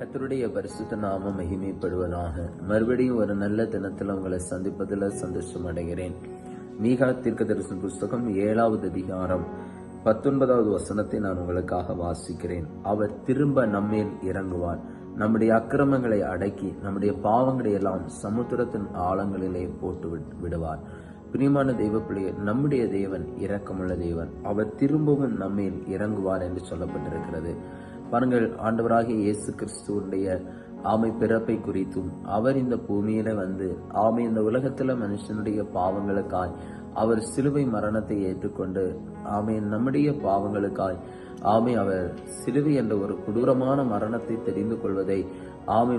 கர்த்தருடைய பரிசுத்த நாமம் மகிமைப்படுவதாக. மறுபடியும் ஒரு நல்ல தினத்தில் உங்களை சந்திப்பதில் சந்தோஷம் அடைகிறேன். மீகா தீர்க்கதரிசன புஸ்தகம் 7வது அதிகாரம் 19வது வசனத்தை நான் உங்களுக்காக வாசிக்கிறேன். அவர் திரும்ப நம்மேல் இறங்குவார், நம்முடைய அக்கிரமங்களை அடக்கி நம்முடைய பாவங்களை எல்லாம் சமுத்திரத்தின் ஆழங்களிலே போட்டு விடுவார். பிரியமான தெய்வ பிள்ளையே, நம்முடைய தேவன் இரக்கமுள்ள தேவன். அவர் திரும்பவும் நம்மேல் இறங்குவார் என்று சொல்லப்பட்டிருக்கிறது. பாருங்கள், ஆண்டவராகிய இயேசு கிறிஸ்துவுடைய பிறப்பை குறித்தும் அவர் இந்த பூமியில வந்து இந்த உலகத்துல மனுஷனுடைய பாவங்களுக்காய் அவர் சிலுவை மரணத்தை ஏற்றுக்கொண்டு நம்முடைய பாவங்களுக்காய் அவர் சிலுவை என்ற ஒரு கொடூரமான மரணத்தை தெரிந்து கொள்வதை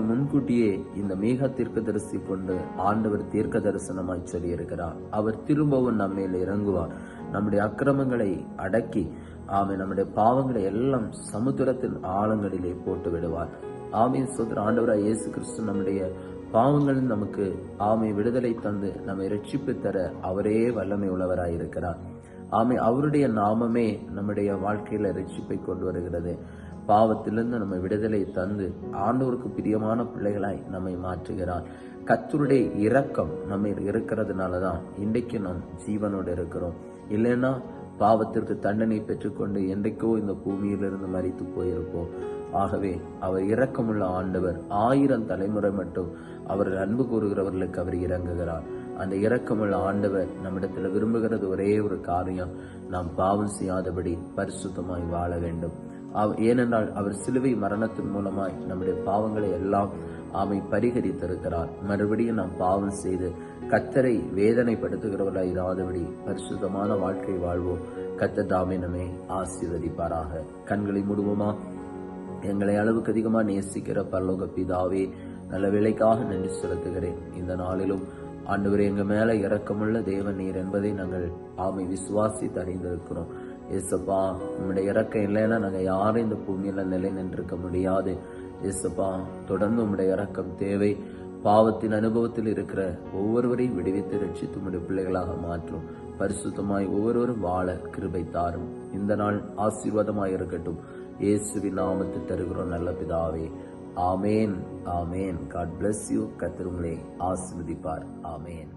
முன்கூட்டியே இந்த மீகா தீர்க்கதரிசி கொண்டு ஆண்டவர் தீர்க்க தரிசனமாய் சொல்லி இருக்கிறார். அவர் திரும்பவும் நம்மேல் இறங்குவார், நம்முடைய அக்கிரமங்களை அடக்கி நம்முடைய பாவங்களை எல்லாம் சமுத்திரத்தின் ஆழங்களிலே போட்டு விடுவார். சோதர ஆண்டவராய் இயேசு கிறிஸ்து நம்முடைய பாவங்களில் நமக்கு விடுதலை தந்து நம்மை ரட்சிப்பு தர அவரே வல்லமை உள்ளவராய் இருக்கிறார். அவருடைய நாமமே நம்முடைய வாழ்க்கையில ரட்சிப்பை கொண்டு வருகிறது. பாவத்திலிருந்து நம்ம விடுதலை தந்து ஆண்டவருக்கு பிரியமான பிள்ளைகளாய் நம்மை மாற்றுகிறார். கர்த்தருடைய இரக்கம் நம்ம இருக்கிறதுனாலதான் இன்றைக்கு நாம் ஜீவனோடு இருக்கிறோம். இல்லைன்னா பாவத்திற்கு தண்டனை பெற்றுக்கொண்டு என்றைக்கோ இந்த பூமியிலிருந்து மரித்து போயிருப்போம். ஆகவே அவர் இரக்கமுள்ள ஆண்டவர். 1000 தலைமுறை மட்டும் அவர் அன்பு கூறுகிறவர்களுக்கு அவர் இறங்குகிறார். அந்த இரக்கமுள்ள ஆண்டவர் நம்மிடத்துல விரும்புகிறது ஒரே ஒரு காரியம், நாம் பாவம் செய்யாதபடி பரிசுத்தமாய் வாழ வேண்டும். ஏனென்றால் அவர் சிலுவை மரணத்தின் மூலமாய் நம்முடைய பாவங்களை எல்லாம் பரிகரித்திருக்கிறார். மறுபடியும் நாம் பாவம் செய்து கர்த்தரை வேதனைப்படுத்துகிறவர்களாய் இராதபடி பரிசுத்தமான வாழ்க்கை வாழ்வோம். கர்த்தர் தாமே நம்மை ஆசீர்வதிப்பாராக. கண்களை மூடுவோமா? எங்களை அளவுக்கு அதிகமா நேசிக்கிற பரலோக பிதாவே, நல்ல வேளைக்காக நன்றி செலுத்துகிறேன். இந்த நாளிலும் ஆண்டவரே, எங்க மேல இரக்கமுள்ள தேவன் நீர் என்பதை நாங்கள் விசுவாசித்து அறிந்திருக்கிறோம். ஏசப்பா, நம்முடைய இரக்கம் இல்லைன்னா நாங்க யாரும் இந்த பூமியில நிலை நின்றிருக்க முடியாது. ஏசப்பா, தொடர்ந்து உம்முடைய இரக்கம் தேவை. பாவத்தின் அனுபவத்தில் இருக்கிற ஒவ்வொருவரையும் விடுவித்து ரட்சித்து உம்முடைய பிள்ளைகளாக மாற்றும். பரிசுத்தமாய் ஒவ்வொருவரும் வாழ கிருபை தாரும். இந்த நாள் ஆசீர்வாதமாய் இருக்கட்டும். இயேசுவின் நாமத்தில் தருகிறோம் நல்ல பிதாவே. ஆமேன், ஆமேன். God bless you. கர்த்தர் உங்களை ஆசீர்வதிப்பார். ஆமேன்.